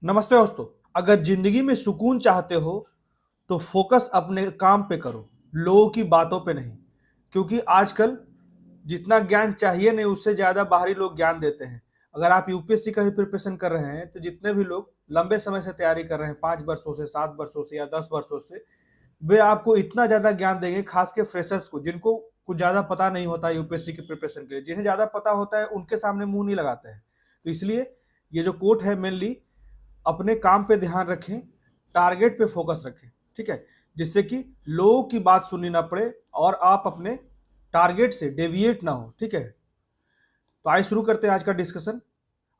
नमस्ते दोस्तों। अगर जिंदगी में सुकून चाहते हो तो फोकस अपने काम पे करो, लोगों की बातों पे नहीं। क्योंकि आजकल जितना ज्ञान चाहिए नहीं उससे ज्यादा बाहरी लोग ज्ञान देते हैं। अगर आप यूपीएससी का भी प्रिपरेशन कर रहे हैं तो जितने भी लोग लंबे समय से तैयारी कर रहे हैं, 5 वर्षों से, 7 वर्षों से या 10 वर्षों से, वे आपको इतना ज्यादा ज्ञान देंगे, खास के फ्रेशर्स को जिनको कुछ ज्यादा पता नहीं होता यूपीएससी के प्रिपरेशन के लिए। जिन्हें ज्यादा पता होता है उनके सामने मुंह नहीं लगाते हैं। तो इसलिए ये जो कोट है, मेनली अपने काम पे ध्यान रखें, टारगेट पे फोकस रखें, ठीक है, जिससे कि लोगों की बात सुननी ना पड़े और आप अपने टारगेट से डेविएट ना हो, ठीक है। तो आइए शुरू करते हैं आज का डिस्कशन।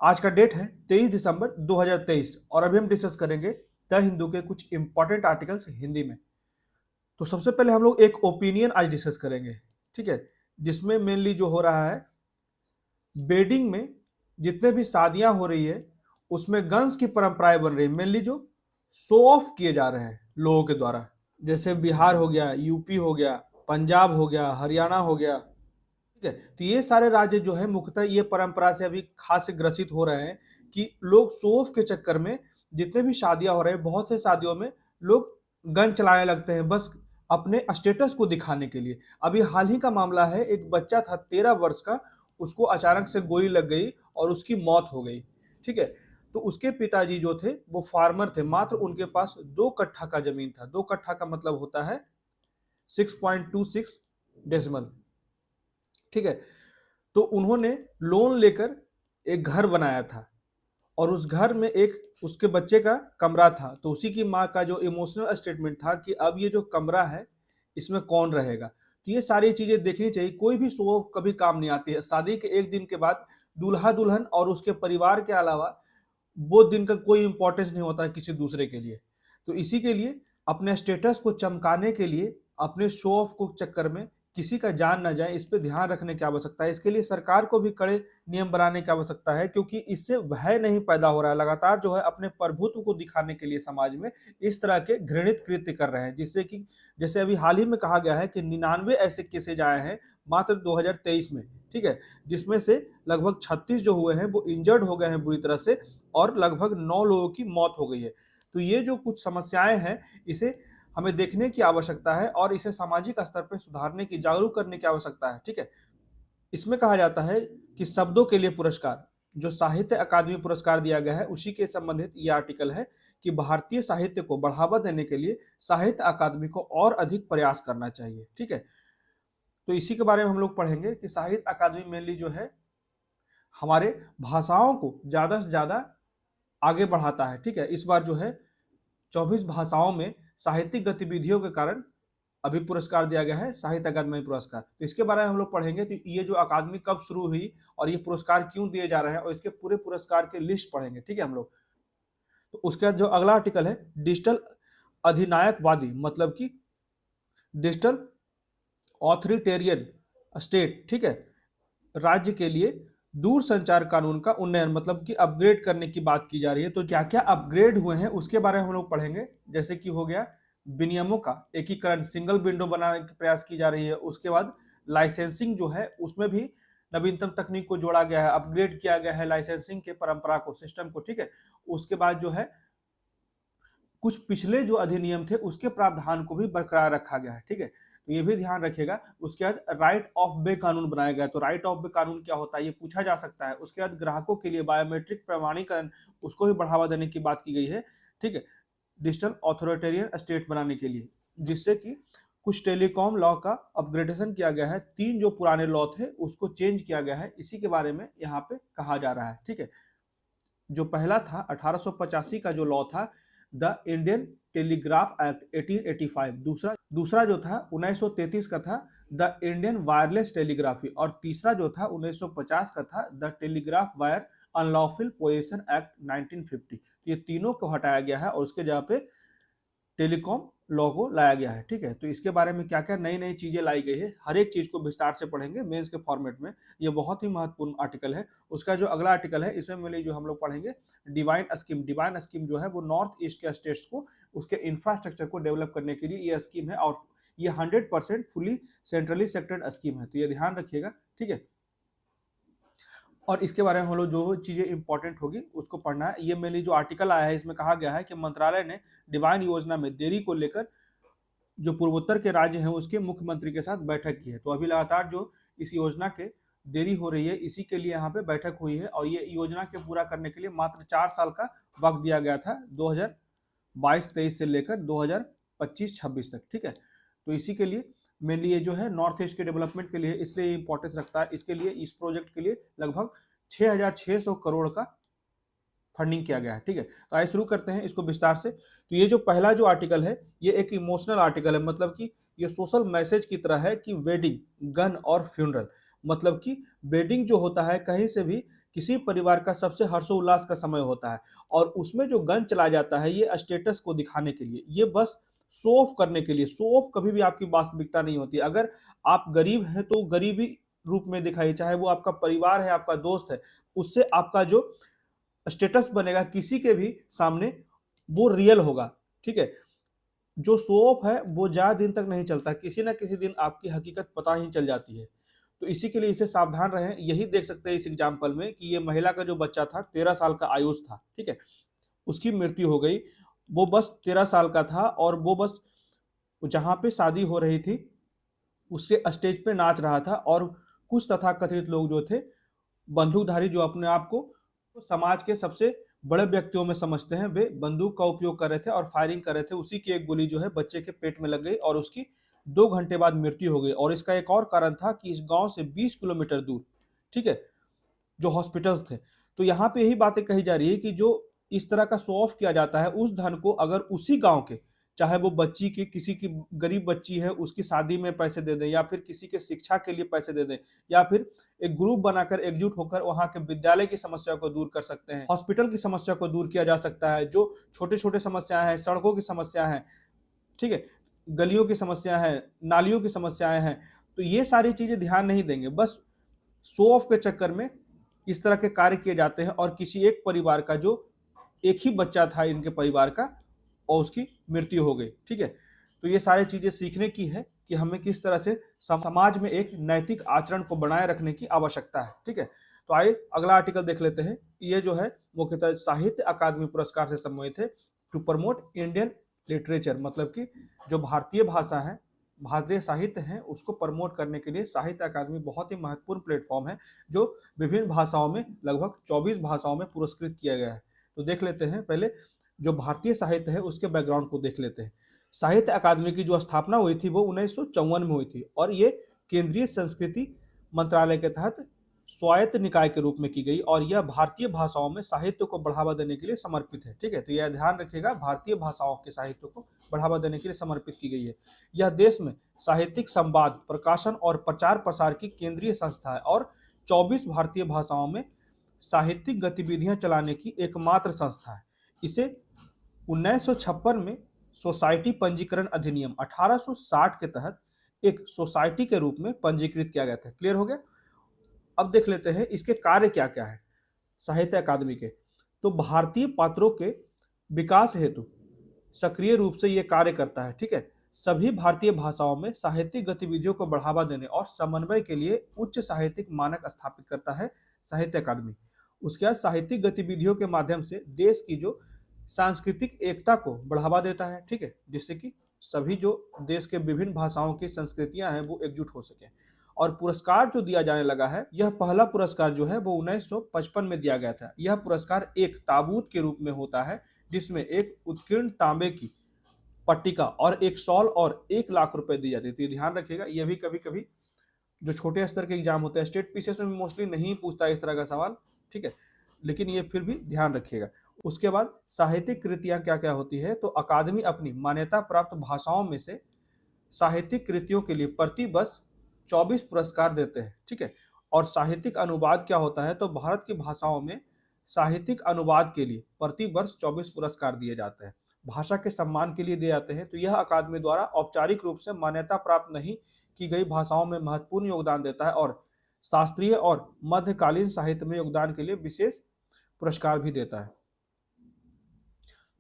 आज का डेट है 23 दिसंबर 2023 और अभी हम डिस्कस करेंगे द हिंदू के कुछ इंपॉर्टेंट आर्टिकल्स हिंदी में। तो सबसे पहले हम लोग एक ओपिनियन आज डिस्कस करेंगे, ठीक है, जिसमें मेनली जो हो रहा है, वेडिंग में जितने भी शादियां हो रही है उसमें गन्स की परंपराएं बन रही है, मेनली जो शो ऑफ किए जा रहे हैं लोगों के द्वारा। जैसे बिहार हो गया, यूपी हो गया, पंजाब हो गया, हरियाणा हो गया, ठीक है। तो ये सारे राज्य जो है मुख्यतः ये परंपरा से अभी खास ग्रसित हो रहे हैं कि लोग शो ऑफ के चक्कर में जितने भी शादियां हो रहे हैं, बहुत से शादियों में लोग गन चलाने लगते हैं बस अपने स्टेटस को दिखाने के लिए। अभी हाल ही का मामला है, एक बच्चा था 13 वर्ष का, उसको अचानक से गोली लग गई और उसकी मौत हो गई, ठीक है। तो उसके पिताजी जो थे वो फार्मर थे, मात्र उनके पास 2 कट्ठा का जमीन था। 2 कट्ठा का मतलब होता है 6.26 डेसिमल, ठीक है। तो उन्होंने लोन लेकर एक घर बनाया था और उस घर में एक उसके बच्चे का कमरा था। तो उसी की माँ का जो इमोशनल स्टेटमेंट था कि अब ये जो कमरा है इसमें कौन रहेगा। तो ये सारी चीजें देखनी चाहिए। कोई भी शो कभी काम नहीं आती है। शादी के एक दिन के बाद दूल्हा दुल्हन और उसके परिवार के अलावा वो दिन का कोई इंपॉर्टेंस नहीं होता है किसी दूसरे के लिए। तो इसी के लिए अपने स्टेटस को चमकाने के लिए, अपने शो ऑफ को चक्कर में किसी का जान ना जाए, इस पे ध्यान रखने की आवश्यकता है। इसके लिए सरकार को भी कड़े नियम बनाने की आवश्यकता है, क्योंकि इससे भय नहीं पैदा हो रहा है। लगातार जो है अपने प्रभुत्व को दिखाने के लिए समाज में इस तरह के घृणित कृत्य कर रहे हैं, जिससे कि जैसे अभी हाल ही में कहा गया है कि 99 ऐसे केसेज आए हैं मात्र 2023 में, ठीक है, जिसमें से लगभग 36 जो हुए हैं वो इंजर्ड हो गए हैं बुरी तरह से और लगभग 9 लोगों की मौत हो गई है। तो ये जो कुछ समस्याएं हैं, इसे हमें देखने की आवश्यकता है और इसे सामाजिक स्तर पर सुधारने की, जागरूक करने की आवश्यकता है, ठीक है। इसमें कहा जाता है कि शब्दों के लिए पुरस्कार, जो साहित्य अकादमी पुरस्कार दिया गया है उसी के संबंधित ये आर्टिकल है कि भारतीय साहित्य को बढ़ावा देने के लिए साहित्य अकादमी को और अधिक प्रयास करना चाहिए, ठीक है। तो इसी के बारे में हम लोग पढ़ेंगे कि साहित्य अकादमी मेनली जो है हमारे भाषाओं को ज्यादा से ज्यादा आगे बढ़ाता है, ठीक है। इस बार जो है 24 भाषाओं में साहित्यिक गतिविधियों के कारण अभी पुरस्कार दिया गया है, साहित्य अकादमी पुरस्कार। तो इसके बारे में हम लोग पढ़ेंगे। तो ये जो अकादमी कब शुरू हुई और ये पुरस्कार क्यों दिए जा रहे हैं और इसके पूरे पुरस्कार के लिस्ट पढ़ेंगे, ठीक है हम लोग। तो उसके बाद जो अगला आर्टिकल है, डिजिटल अधिनायकवादी, मतलब कि डिजिटल ऑथोरिटेरियन स्टेट, ठीक है, राज्य के लिए दूर संचार कानून का उन्नयन, मतलब कि अपग्रेड करने की बात की जा रही है। तो क्या क्या अपग्रेड हुए हैं उसके बारे में हम लोग पढ़ेंगे। जैसे कि हो गया विनियमों का एकीकरण, सिंगल विंडो बनाने की प्रयास की जा रही है। उसके बाद लाइसेंसिंग जो है उसमें भी नवीनतम तकनीक को जोड़ा गया है, अपग्रेड किया गया है लाइसेंसिंग के परंपरा को, सिस्टम को, ठीक है। उसके बाद जो है कुछ पिछले जो अधिनियम थे उसके प्रावधान को भी बरकरार रखा गया है, ठीक है। तो ये भी ध्यान रखिएगा। उसके बाद राइट ऑफ वे कानून बनाया गया। तो राइट ऑफ वे कानून क्या होता है ये पूछा जा सकता है। उसके बाद ग्राहकों के लिए बायोमेट्रिक प्रमाणीकरण, उसको भी बढ़ावा देने की बात की गई है, ठीक है, डिजिटल ऑथोरिटेरियन स्टेट बनाने के लिए, जिससे कि कुछ टेलीकॉम लॉ का अपग्रेडेशन किया गया है। 3 जो पुराने लॉ थे उसको चेंज किया गया है, इसी के बारे में यहाँ पे कहा जा रहा है, ठीक है। जो पहला था 1885 का जो लॉ था, द इंडियन टेलीग्राफ एक्ट 1885। दूसरा जो था 1933 का था, द इंडियन वायरलेस टेलीग्राफी। और तीसरा जो था 1950 का था, the telegraph wire unlawful possession act 1950। ये तीनों को हटाया गया है और उसके जगह पे टेलीकॉम लॉगो लाया गया है, ठीक है। तो इसके बारे में क्या क्या नई नई चीजें लाई गई है, हर एक चीज को विस्तार से पढ़ेंगे मेंस के फॉर्मेट में। ये बहुत ही महत्वपूर्ण आर्टिकल है। उसका जो अगला आर्टिकल है इसमें मिली जो हम लोग पढ़ेंगे डिवाइन स्कीम। डिवाइन स्कीम जो है वो नॉर्थ ईस्ट के स्टेट्स को उसके इंफ्रास्ट्रक्चर को डेवलप करने के लिए ये स्कीम है और ये 100% फुली सेंट्रली सेक्टर्ड स्कीम है। तो ये ध्यान रखिएगा, ठीक है। और इसके बारे में हम लोग जो चीज़ें इंपॉर्टेंट होगी उसको पढ़ना है। ये मेनली जो आर्टिकल आया है इसमें कहा गया है कि मंत्रालय ने डिवाइन योजना में देरी को लेकर जो पूर्वोत्तर के राज्य हैं उसके मुख्यमंत्री के साथ बैठक की है। तो अभी लगातार जो इस योजना के देरी हो रही है इसी के लिए यहाँ पे बैठक हुई है और ये योजना के पूरा करने के लिए मात्र 4 साल का वक्त दिया गया था 2022-23 से लेकर 2025-26 तक। ठीक है, तो इसी के लिए मेनली ये जो है नॉर्थ ईस्ट के डेवलपमेंट के लिए इसलिए इंपॉर्टेंस रखता है। इसके लिए इस प्रोजेक्ट के लिए लगभग 6,600 करोड़ का फंडिंग किया गया है। ठीक है, तो आइए शुरू करते हैं इसको विस्तार से। तो ये जो पहला जो आर्टिकल है ये एक इमोशनल आर्टिकल है, मतलब कि ये सोशल मैसेज की तरह है कि वेडिंग, गन और फ्यूनरल, मतलब कि वेडिंग जो होता है कहीं से भी किसी परिवार का सबसे हर्षोल्लास का समय होता है और उसमें जो गन चला जाता है ये स्टेटस को दिखाने के लिए, ये बस शो ऑफ करने के लिए। शो ऑफ कभी भी आपकी वास्तविकता नहीं होती। अगर आप गरीब हैं तो गरीबी रूप में दिखाइए, चाहे वो आपका परिवार है, आपका दोस्त है, उससे आपका जो स्टेटस बनेगा किसी के भी सामने वो रियल होगा। ठीक है, जो शो ऑफ है वो ज्यादा दिन तक नहीं चलता, किसी ना किसी दिन आपकी हकीकत पता ही चल जाती है। तो इसी के लिए इसे सावधान रहें। यही देख सकते हैं इस एग्जाम्पल में कि ये महिला का जो बच्चा था 13 साल का आयुष था। ठीक है, उसकी मृत्यु हो गई। वो बस 13 साल का था और वो बस जहां पे शादी हो रही थी उसके स्टेज पे नाच रहा था और कुछ तथाकथित लोग जो थे बंदूकधारी, जो अपने आप को समाज के सबसे बड़े व्यक्तियों में समझते हैं, वे बंदूक का उपयोग कर रहे थे और फायरिंग कर रहे थे। उसी की एक गोली जो है बच्चे के पेट में लग गई और उसकी 2 घंटे बाद मृत्यु हो गई। और इसका एक और कारण था कि इस गांव से 20 किलोमीटर दूर, ठीक है, जो हॉस्पिटल्स थे। तो यहाँ पे यही बातें कही जा रही है कि जो इस तरह का शो ऑफ किया जाता है उस धन को अगर उसी गांव के, चाहे वो बच्ची की, किसी की गरीब बच्ची है उसकी शादी में पैसे दे दें या फिर किसी के शिक्षा के लिए पैसे दे दें या फिर एक ग्रुप बनाकर एकजुट होकर वहां के विद्यालय की समस्या को दूर कर सकते हैं, हॉस्पिटल की समस्या को दूर किया जा सकता है, जो छोटे छोटे समस्याएं हैं, सड़कों की समस्या है, ठीक है, गलियों की समस्या है, नालियों की समस्याएं हैं, तो ये सारी चीजें ध्यान नहीं देंगे। बस शो ऑफ के चक्कर में इस तरह के कार्य किए जाते हैं और किसी एक परिवार का, जो एक ही बच्चा था इनके परिवार का, और उसकी मृत्यु हो गई। ठीक है, तो ये सारी चीजें सीखने की है कि हमें किस तरह से समाज में एक नैतिक आचरण को बनाए रखने की आवश्यकता है। ठीक है, तो आइए अगला आर्टिकल देख लेते हैं। ये जो है मुख्यतः साहित्य अकादमी पुरस्कार से संबंधित है। टू प्रमोट इंडियन लिटरेचर, मतलब कि जो भारतीय भाषा है, भारतीय साहित्य है, उसको प्रमोट करने के लिए साहित्य अकादमी बहुत ही महत्वपूर्ण प्लेटफॉर्म है जो विभिन्न भाषाओं में, लगभग 24 भाषाओं में पुरस्कृत किया गया है। तो देख लेते हैं, पहले जो भारतीय साहित्य है उसके बैकग्राउंड को देख लेते हैं। साहित्य अकादमी की जो स्थापना हुई थी वो 1954 में हुई थी और ये केंद्रीय संस्कृति मंत्रालय के तहत स्वायत्त निकाय के रूप में की गई और यह भारतीय भाषाओं में साहित्य को बढ़ावा देने के लिए समर्पित है। ठीक है, तो यह ध्यान रखिएगा, भारतीय भाषाओं के साहित्य को बढ़ावा देने के लिए समर्पित की गई है। यह देश में साहित्यिक संवाद, प्रकाशन और प्रचार प्रसार की केंद्रीय संस्था है और 24 भारतीय भाषाओं में साहित्यिक गतिविधियां चलाने की एकमात्र संस्था है। इसे 1956 में सोसाइटी पंजीकरण अधिनियम 1860 के तहत एक सोसाइटी के रूप में पंजीकृत किया गया था। क्लियर हो गया? अब देख लेते हैं इसके कार्य क्या क्या है साहित्य अकादमी के। तो भारतीय पात्रों के विकास हेतु सक्रिय रूप से यह कार्य करता है। ठीक है, सभी भारतीय भाषाओं में साहित्यिक गतिविधियों को बढ़ावा देने और समन्वय के लिए उच्च साहित्यिक मानक स्थापित करता है साहित्य अकादमी। उसके बाद साहित्यिक गतिविधियों के माध्यम से देश की जो सांस्कृतिक एकता को बढ़ावा देता है। ठीक है, जिससे कि सभी जो देश के विभिन्न भाषाओं की संस्कृतियां हैं वो एकजुट हो सके। और पुरस्कार जो दिया जाने लगा है, यह पहला पुरस्कार जो है वो 1955 में दिया गया था। यह पुरस्कार एक ताबूत के रूप में होता है जिसमें एक उत्कीर्ण तांबे की पट्टिका और एक शॉल और 1 लाख रुपए दी जाती थी। ध्यान रखिएगा, यह भी कभी कभी जो छोटे स्तर के एग्जाम होते हैं, स्टेट पीसीएस में मोस्टली नहीं पूछता इस तरह का सवाल। ठीक है, लेकिन ये फिर भी ध्यान रखिएगा। उसके बाद साहित्यिक कृतियां क्या क्या होती है, तो अकादमी अपनी मान्यता प्राप्त भाषाओं में से साहित्यिक कृतियों के लिए प्रति वर्ष 24 पुरस्कार देते हैं। ठीक है, और साहित्यिक अनुवाद क्या होता है, तो भारत की भाषाओं में साहित्यिक अनुवाद के लिए प्रति वर्ष 24 पुरस्कार दिए जाते हैं, भाषा के सम्मान के लिए दिए जाते हैं। तो यह अकादमी द्वारा औपचारिक रूप से मान्यता प्राप्त नहीं की गई भाषाओं में महत्वपूर्ण योगदान देता है और शास्त्रीय और मध्यकालीन साहित्य में योगदान के लिए विशेष पुरस्कार भी देता है।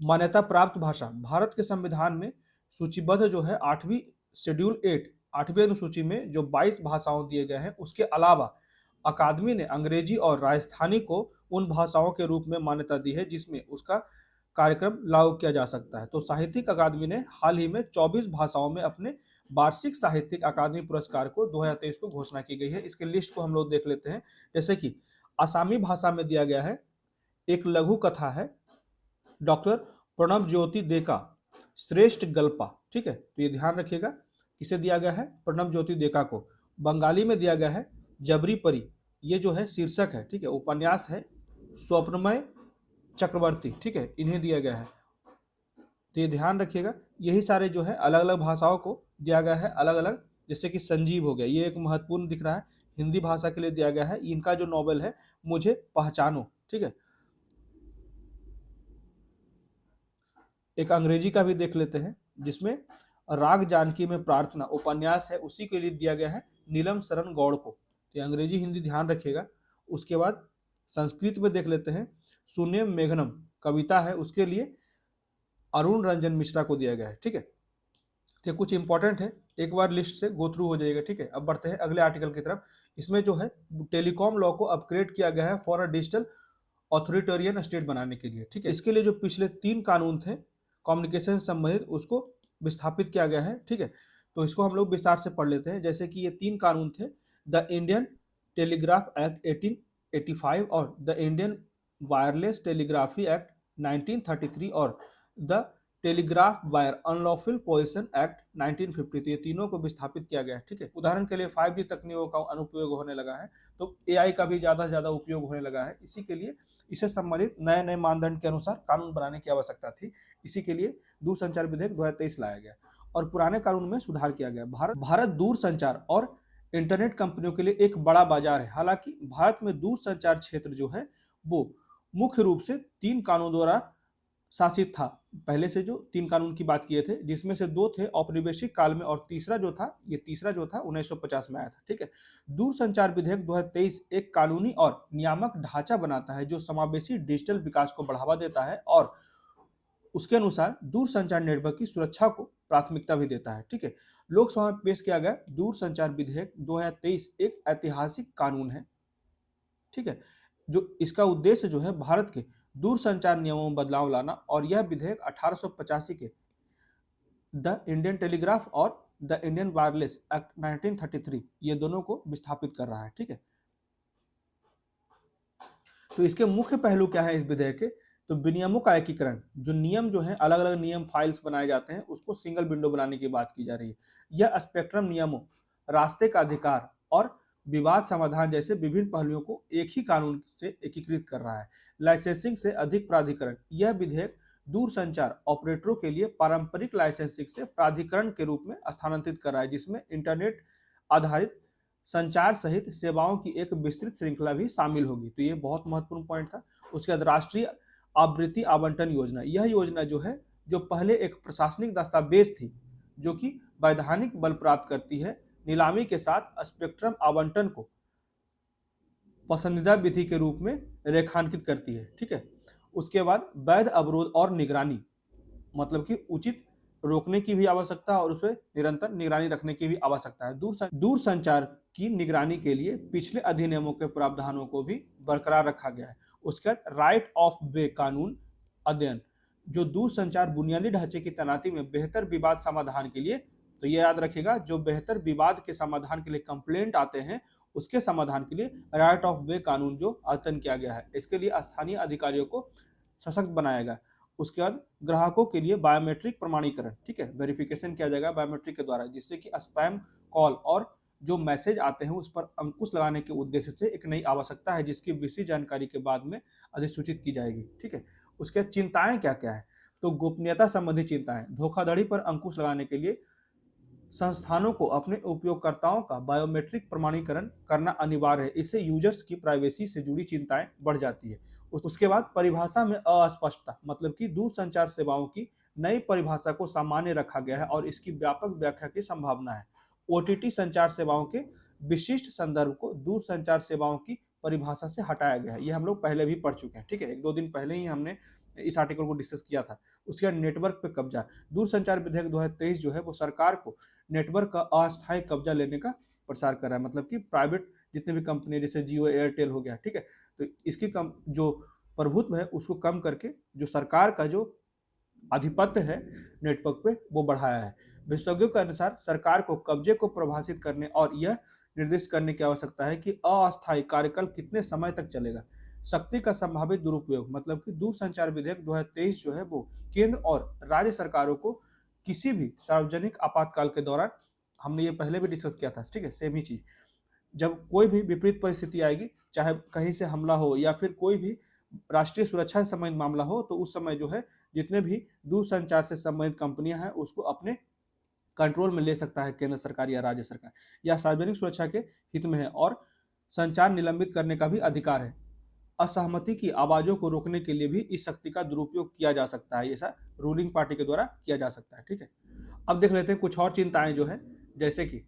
मान्यता प्राप्त भाषा, भारत के संविधान में सूचीबद्ध जो है 8वीं शेड्यूल 8, 8वीं अनुसूची में जो 22 भाषाओं दिए गए हैं, उसके अलावा अकादमी ने अंग्रेजी और राजस्थानी को उन भाषाओं के रूप में मान्यता दी है जिसमें उसका कार्यक्रम लागू किया जा सकता है। तो साहित्यिक अकादमी ने हाल ही में 24 भाषाओं में अपने वार्षिक साहित्यिक अकादमी पुरस्कार को 2023 को घोषणा की गई है। इसके लिस्ट को हम लोग देख लेते हैं। जैसे कि आसामी भाषा में दिया गया है, एक लघु कथा है डॉक्टर प्रणब ज्योति देका श्रेष्ठ गल्पा, ठीक है, तो ये ध्यान रखिएगा किसे दिया गया है, प्रणब ज्योति देका को। बंगाली में दिया गया है जबरी परी, ये जो है शीर्षक है, ठीक है, उपन्यास है स्वप्नमय चक्रवर्ती, ठीक है, इन्हें दिया गया है। तो ये ध्यान रखिएगा, यही सारे जो है अलग अलग भाषाओं को दिया गया है अलग अलग। जैसे कि संजीव हो गया, ये एक महत्वपूर्ण दिख रहा है, हिंदी भाषा के लिए दिया गया है। इनका जो नॉवेल है मुझे पहचानो, ठीक है। एक अंग्रेजी का भी देख लेते हैं जिसमें राग जानकी में प्रार्थना उपन्यास है, उसी के लिए दिया गया है नीलम शरण गौड़ को। तो अंग्रेजी हिंदी ध्यान रखिएगा। उसके बाद संस्कृत में देख लेते हैं, सुनेम मेघनम कविता है, उसके लिए अरुण रंजन मिश्रा को दिया गया है, ठीक है। तो कुछ इंपॉर्टेंट है, एक बार लिस्ट से गो थ्रू हो जाएगा, ठीक है। अब बढ़ते हैं अगले आर्टिकल की तरफ। इसमें जो है टेलीकॉम लॉ को अपग्रेड किया गया है for a digital authoritarian state बनाने के लिए, ठीक है। इसके लिए जो पिछले 3 कानून थे कम्युनिकेशन से संबंधित, उसको विस्थापित किया गया है, ठीक है। तो इसको हम लोग विस्तार से पढ़ लेते हैं। जैसे कि ये 3 कानून थे, द इंडियन टेलीग्राफ एक्ट 1885 और the Indian wireless telegraphy act 1933 और the telegraph wire unlawful position act 1950। ये तीनों को विस्थापित किया गया है, ठीक है। उदाहरण के लिए 5G तकनीकों का अनुप्रयोग होने लगा है, तो AI का भी ज़्यादा से ज़्यादा उपयोग होने लगा है। इसी के लिए इससे संबंधित नए नए मानदंड के अनुसार कानून बनाने की आवश्यकता थी। इसी के लिए दूरसंचार विधेयक 2023 लाया गया और पुराने कानून में सुधार किया गया। भारत दूरसंचार और इंटरनेट कंपनियों के लिए एक बड़ा बाजार है। हालांकि भारत में दूरसंचार क्षेत्र जो है वो मुख्य रूप से 3 कानूनों द्वारा शासित था। पहले से जो 3 कानून की बात किए थे, जिसमें से 2 थे औपनिवेशिक काल में और तीसरा जो था 1950 में आया था, ठीक है। दूरसंचार विधेयक 2023 एक कानूनी और नियामक ढांचा बनाता है जो समावेशी डिजिटल विकास को बढ़ावा देता है और उसके अनुसार दूरसंचार नेटवर्क की सुरक्षा को प्राथमिकता भी देता है, ठीक है। लोकसभा में पेश किया गया दूरसंचार विधेयक 2023 एक ऐतिहासिक कानून है, ठीक है, जो इसका उद्देश्य जो है भारत के दूरसंचार नियमों में बदलाव लाना, और यह विधेयक 1885 के द इंडियन टेलीग्राफ और द इंडियन वायरलेस एक्ट 1933 ये दोनों को विस्थापित कर रहा है, ठीक है। तो इसके मुख्य पहलू क्या है इस विधेयक के, तो विनियमों का एकीकरण, जो नियम जो है अलग अलग नियम फाइल्स बनाए जाते हैं उसको सिंगल विंडो बनाने की बात की जा रही है। यह स्पेक्ट्रम नियमों, रास्ते का अधिकार और विवाद समाधान जैसे विभिन्न पहलुओं को एक ही कानून से एकीकृत कर रहा है। लाइसेंसिंग से अधिक प्राधिकरण, यह विधेयक दूरसंचार ऑपरेटरों के लिए पारंपरिक लाइसेंसिंग से प्राधिकरण के रूप में स्थानांतरित कर रहा है, जिसमें इंटरनेट आधारित संचार सहित सेवाओं की एक विस्तृत श्रृंखला भी शामिल होगी। तो ये बहुत महत्वपूर्ण पॉइंट था। उसके बाद राष्ट्रीय आवृत्ति आवंटन योजना, यह योजना जो है जो पहले एक प्रशासनिक दस्तावेज थी जो कि वैधानिक बल प्राप्त करती है, नीलामी के साथ स्पेक्ट्रम आवंटन को पसंदीदा विधि के रूप में रेखांकित करती है, ठीक है। उसके बाद वैध अवरोध और निगरानी, मतलब कि उचित रोकने की भी आवश्यकता और उस पर निरंतर निगरानी रखने की भी आवश्यकता है। दूरसंचार की निगरानी के लिए पिछले अधिनियमों के प्रावधानों को भी बरकरार रखा गया है। उसके बाद राइट ऑफ वे कानून अध्ययन, जो दूरसंचार बुनियादी ढांचे की तैनाती में बेहतर विवाद समाधान के लिए, तो ये याद रखिएगा, जो बेहतर विवाद के समाधान के लिए कंप्लेंट आते हैं उसके समाधान के लिए राइट ऑफ वे कानून जो अध्ययन किया गया है, इसके लिए स्थानीय अधिकारियों को सशक्त बनाएगा। उसके बाद ग्राहकों के लिए बायोमेट्रिक प्रमाणीकरण, ठीक है, वेरिफिकेशन किया जाएगा बायोमेट्रिक के द्वारा, जिससे कि स्पैम कॉल और जो मैसेज आते हैं उस पर अंकुश लगाने के उद्देश्य से एक नई आवश्यकता है जिसकी विस्तृत जानकारी के बाद में अधिसूचित की जाएगी, ठीक है। उसके बाद चिंताएं क्या क्या है, तो गोपनीयता संबंधी चिंताएं, धोखाधड़ी पर अंकुश लगाने के लिए संस्थानों को अपने उपयोगकर्ताओं का बायोमेट्रिक प्रमाणीकरण करना अनिवार्य है। इससे यूजर्स की प्राइवेसी से जुड़ी चिंताएं बढ़ जाती है। उसके बाद परिभाषा में अस्पष्टता, मतलब कि दूरसंचार सेवाओं की नई परिभाषा को सामान्य रखा गया है और इसकी व्यापक व्याख्या की संभावना है। OTT संचार सेवाओं के विशिष्ट संदर्भ को दूरसंचार सेवाओं की परिभाषा से हटाया गया है। ये हम लोग पहले भी पढ़ चुके हैं, ठीक है, 1-2 दिन पहले ही हमने इस आर्टिकल को डिस्कस किया था। उसके बाद नेटवर्क पे कब्जा, दूरसंचार विधेयक 2023 जो है वो सरकार को नेटवर्क का अस्थायी कब्जा लेने का प्रसार कर रहा है, मतलब कि प्राइवेट जितने भी कंपनी जैसे जियो एयरटेल हो गया, ठीक है। तो इसकी जो प्रभुत्व है उसको कम करके जो सरकार का जो आधिपत्य है नेटवर्क पे वो बढ़ाया है। विशेषज्ञों के अनुसार सरकार को कब्जे को प्रभाषित करने और यह निर्दिष्ट करने की आवश्यकता है कि अस्थायी कार्यकाल कितने समय तक चलेगा। शक्ति का संभावित दुरुपयोग मतलब कि दूरसंचार विधेयक 2023 जो है वो केंद्र और राज्य सरकारों को किसी भी सार्वजनिक आपातकाल के दौरान, हमने ये पहले भी डिस्कस किया था, ठीक है, सेम ही चीज, जब कोई भी विपरीत परिस्थिति आएगी, चाहे कहीं से हमला हो या फिर कोई भी राष्ट्रीय सुरक्षा से संबंधित मामला हो, तो उस समय जो है जितने भी दूरसंचार से संबंधित कंपनियां हैं उसको अपने कंट्रोल में ले सकता है केंद्र सरकार या राज्य सरकार, या सार्वजनिक सुरक्षा के हित में है, और संचार निलंबित करने का भी अधिकार है। असहमति की आवाजों को रोकने के लिए भी इस शक्ति का दुरुपयोग किया जा सकता है, ऐसा रूलिंग पार्टी के द्वारा किया जा सकता है, ठीक है। अब देख लेते हैं कुछ और चिंताएं जो है, जैसे कि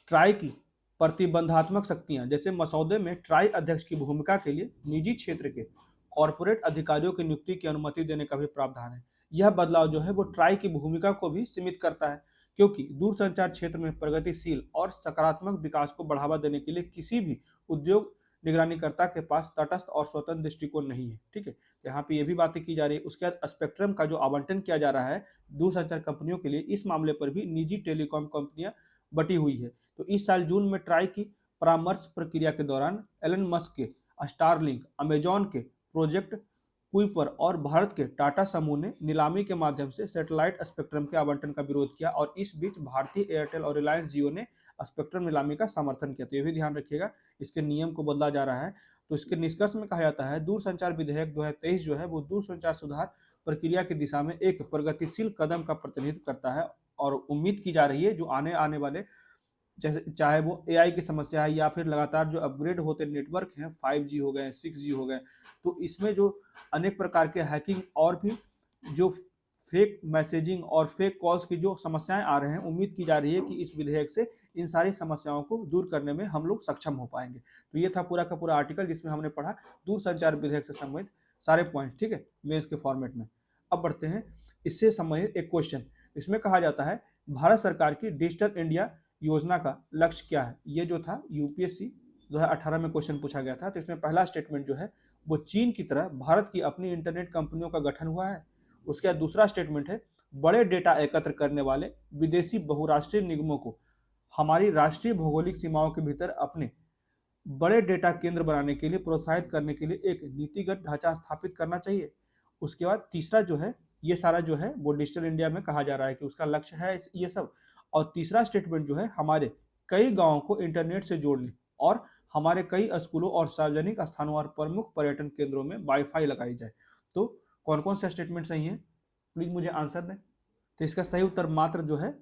ट्राई की प्रतिबंधात्मक शक्तियां, जैसे मसौदे में ट्राई अध्यक्ष की भूमिका के लिए निजी क्षेत्र के कॉरपोरेट अधिकारियों की नियुक्ति की अनुमति देने का भी प्रावधान है। यह बदलाव जो है वो ट्राई की भूमिका को भी सीमित करता है, क्योंकि दूरसंचार क्षेत्र में प्रगतिशील और सकारात्मक विकास को बढ़ावा देने के लिए किसी भी उद्योग निगरानीकर्ता के पास तटस्थ और स्वतंत्र दृष्टिकोण नहीं है, ठीक है। यहाँ पे ये भी बातें की जा रही है। उसके बाद स्पेक्ट्रम का जो आवंटन किया जा रहा है दूरसंचार कंपनियों के लिए, इस मामले पर भी निजी टेलीकॉम कंपनियां बटी हुई है। तो इस साल जून में ट्राई की परामर्श प्रक्रिया के दौरान एलन मस्क के स्टारलिंक, अमेजॉन के प्रोजेक्ट कुइपर और भारत के टाटा समूह ने नीलामी के माध्यम से सैटेलाइट स्पेक्ट्रम के आवंटन का विरोध किया, और इस बीच भारतीय एयरटेल और रिलायंस जियो ने स्पेक्ट्रम नीलामी का समर्थन किया। तो ये भी ध्यान रखिएगा, इसके नियम को बदला जा रहा है। तो इसके निष्कर्ष में कहा जाता है दूरसंचार विधेयक 2023 जो है वो दूरसंचार सुधार प्रक्रिया की दिशा में एक प्रगतिशील कदम का प्रतिनिधित्व करता है, और उम्मीद की जा रही है जो आने वाले, जैसे चाहे वो एआई की समस्या है या फिर लगातार जो अपग्रेड होते नेटवर्क हैं, 5G हो गए, 6G हो गए, तो इसमें जो अनेक प्रकार के हैकिंग और भी जो फेक मैसेजिंग और फेक कॉल्स की जो समस्याएं आ रहे हैं, उम्मीद की जा रही है कि इस विधेयक से इन सारी समस्याओं को दूर करने में हम लोग सक्षम हो पाएंगे। तो ये था पूरा का पूरा आर्टिकल जिसमें हमने पढ़ा दूरसंचार विधेयक से संबंधित सारे पॉइंट, ठीक है, मेंस के फॉर्मेट में। अब बढ़ते हैं इससे संबंधित एक क्वेश्चन। इसमें कहा जाता है भारत सरकार की डिजिटल इंडिया योजना का लक्ष्य क्या है। ये जो था यूपीएससी 2018 में क्वेश्चन पूछा गया था। तो इसमें पहला स्टेटमेंट जो है वो चीन की तरह भारत की अपनी इंटरनेट कंपनियों का गठन हुआ है। उसके बाद दूसरा स्टेटमेंट है बड़े डेटा एकत्र करने वाले विदेशी बहुराष्ट्रीय निगमों को हमारी राष्ट्रीय भौगोलिक सीमाओं के भीतर अपने बड़े डेटा केंद्र बनाने के लिए प्रोत्साहित करने के लिए एक नीतिगत ढांचा स्थापित करना चाहिए। उसके बाद तीसरा जो है, ये सारा जो है वो डिजिटल इंडिया में कहा जा रहा है कि उसका लक्ष्य है ये सब। और तीसरा स्टेटमेंट जो है हमारे कई गांवों को इंटरनेट से जोड़ने और हमारे कई स्कूलों और सार्वजनिक स्थानों और प्रमुख पर्यटन केंद्रों में वाईफाई लगाई जाए। तो कौन कौन से स्टेटमेंट सही है, प्लीज मुझे आंसर दें। तो इसका सही उत्तर मात्र जो है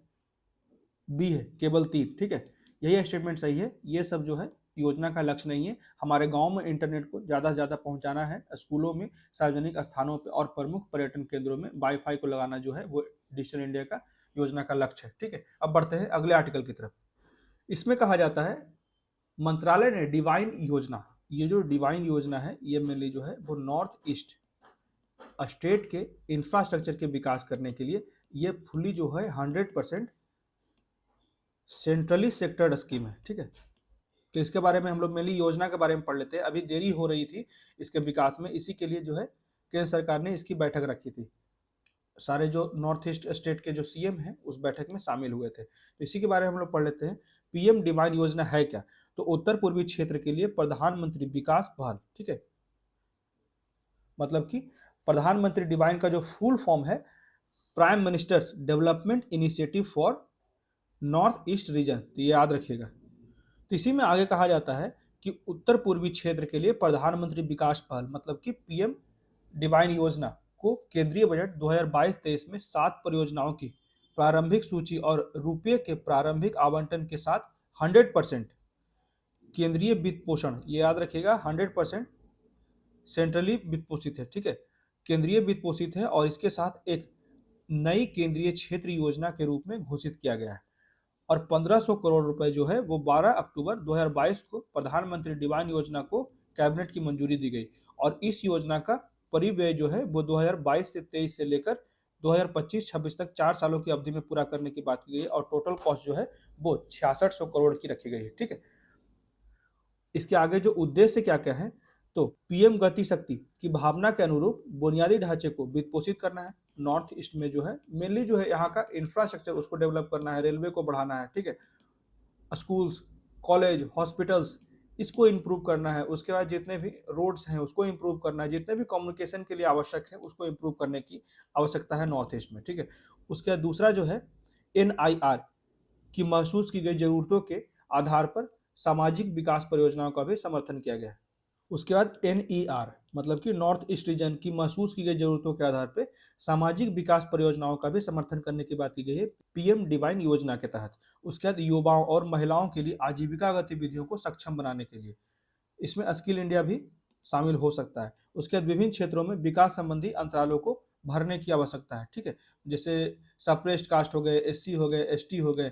बी है, केवल 3, ठीक है, यही स्टेटमेंट सही है। ये सब जो है योजना का लक्ष्य नहीं है। हमारे गांव में इंटरनेट को ज़्यादा से ज़्यादा पहुंचाना है, स्कूलों में, सार्वजनिक स्थानों पर और प्रमुख पर्यटन केंद्रों में वाईफाई को लगाना जो है वो डिजिटल इंडिया का योजना का लक्ष्य है, ठीक है। अब बढ़ते हैं अगले आर्टिकल की तरफ। इसमें कहा जाता है मंत्रालय ने डिवाइन योजना, ये जो डिवाइन योजना है ये मेनली जो है वो नॉर्थ ईस्ट स्टेट के इंफ्रास्ट्रक्चर के विकास करने के लिए ये फुली जो है 100% सेंट्रली सेक्टर्ड स्कीम है, ठीक है। तो इसके बारे में हम लोग मेनली योजना के बारे में पढ़ लेते हैं। अभी देरी हो रही थी इसके विकास में, इसी के लिए जो है केंद्र सरकार ने इसकी बैठक रखी थी। सारे जो नॉर्थ ईस्ट स्टेट के जो सीएम हैं उस बैठक में शामिल हुए थे। तो इसी के बारे में हम लोग पढ़ लेते हैं। पीएम डिवाइन योजना है क्या, तो उत्तर पूर्वी क्षेत्र के लिए प्रधानमंत्री विकास पहल, ठीक है, मतलब कि प्रधानमंत्री डिवाइन का जो फुल फॉर्म है prime ministers development initiative for north east region, तो ये याद रखिएगा। तो इसी में आगे कहा जाता है कि उत्तर पूर्वी क्षेत्र के लिए प्रधानमंत्री विकास पहल मतलब कि पीएम डिवाइन योजना को केंद्रीय बजट 2022-23 में 7 परियोजनाओं की प्रारंभिक सूची और रुपये के प्रारंभिक आवंटन के साथ 100% केंद्रीय वित्त पोषण, ये याद रखिएगा 100% सेंट्रली वित्त पोषित है, ठीक है, केंद्रीय वित्त पोषित है, और इसके साथ एक नई केंद्रीय क्षेत्र योजना के रूप में घोषित किया गया है। और 1500 करोड़ रुपए जो है वो 12 अक्टूबर 2022 को प्रधानमंत्री डिवाइन योजना को कैबिनेट की मंजूरी दी गई, और इस योजना का परिव्यय जो है वो 2022 से 23 से लेकर 2025-26 तक 4 सालों की अवधि में पूरा करने की बात की गई, और टोटल कॉस्ट जो है वो 6600 करोड़ की रखी गई है, ठीक है। इसके आगे जो उद्देश्य क्या क्या है, तो पीएम गति शक्ति की भावना के अनुरूप बुनियादी ढांचे को वित्तपोषित करना है। नॉर्थ ईस्ट में जो है मेनली जो है यहाँ का इंफ्रास्ट्रक्चर उसको डेवलप करना है, रेलवे को बढ़ाना है, ठीक है, स्कूल्स, कॉलेज, हॉस्पिटल्स, इसको इम्प्रूव करना है। उसके बाद जितने भी रोड्स हैं उसको इम्प्रूव करना है, जितने भी कम्युनिकेशन के लिए आवश्यक है उसको इम्प्रूव करने की आवश्यकता है नॉर्थ ईस्ट में, ठीक है। उसके बाद दूसरा जो है एनआईआर की महसूस की गई जरूरतों के आधार पर सामाजिक विकास परियोजनाओं का भी समर्थन किया गया है। उसके बाद एनईआर मतलब कि नॉर्थ ईस्ट रीजन की महसूस की गई जरूरतों के आधार पर सामाजिक विकास परियोजनाओं का भी समर्थन करने की बात की गई है पीएम डिवाइन योजना के तहत। उसके बाद युवाओं और महिलाओं के लिए आजीविका गतिविधियों को सक्षम बनाने के लिए इसमें स्किल इंडिया भी शामिल हो सकता है। उसके बाद विभिन्न क्षेत्रों में विकास संबंधी अंतरालों को भरने की आवश्यकता है, ठीक है, जैसे सप्रेस्ड कास्ट हो गए, एससी हो गए, एसटी हो गए,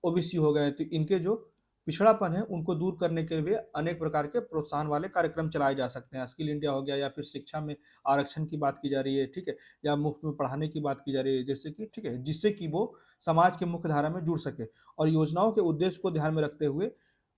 ओबीसी हो गए, तो इनके जो पिछड़ापन है उनको दूर करने के लिए अनेक प्रकार के प्रोत्साहन वाले कार्यक्रम चलाए जा सकते हैं। स्किल इंडिया हो गया, या फिर शिक्षा में आरक्षण की बात की जा रही है, ठीक है, या मुफ्त में पढ़ाने की बात की जा रही है, जैसे कि ठीक है, जिससे कि वो समाज के मुख्य धारा में जुड़ सके। और योजनाओं के उद्देश्य को ध्यान में रखते हुए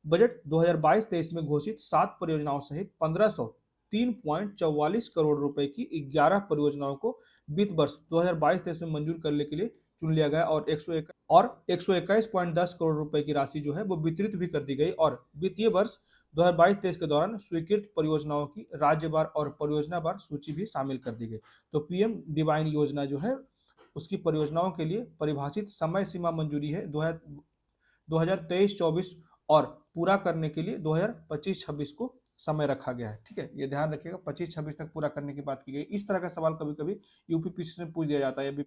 बजट 2022-23 में घोषित 7 परियोजनाओं सहित 1503.44 करोड़ रुपए की 11 परियोजनाओं को वित्त वर्ष 2022-23 में मंजूर करने के लिए चुन लिया गया और 121.10 करोड़ रुपए की राशि जो है वो वितरित भी कर दी गई। और वित्तीय वर्ष 2022-23 के दौरान स्वीकृत परियोजनाओं की राज्यवार और परियोजनावार सूची भी शामिल कर दी गई। तो पीएम डिवाइन योजना जो है उसकी परियोजनाओं के लिए परिभाषित समय सीमा मंजूरी है 2023-24 और पूरा करने के लिए 2025-26 को समय रखा गया है, ठीक है, ये ध्यान रखिएगा 25-26 तक पूरा करने की बात की गई। इस तरह का सवाल कभी कभी यूपीपीएससी में पूछ दिया जाता है।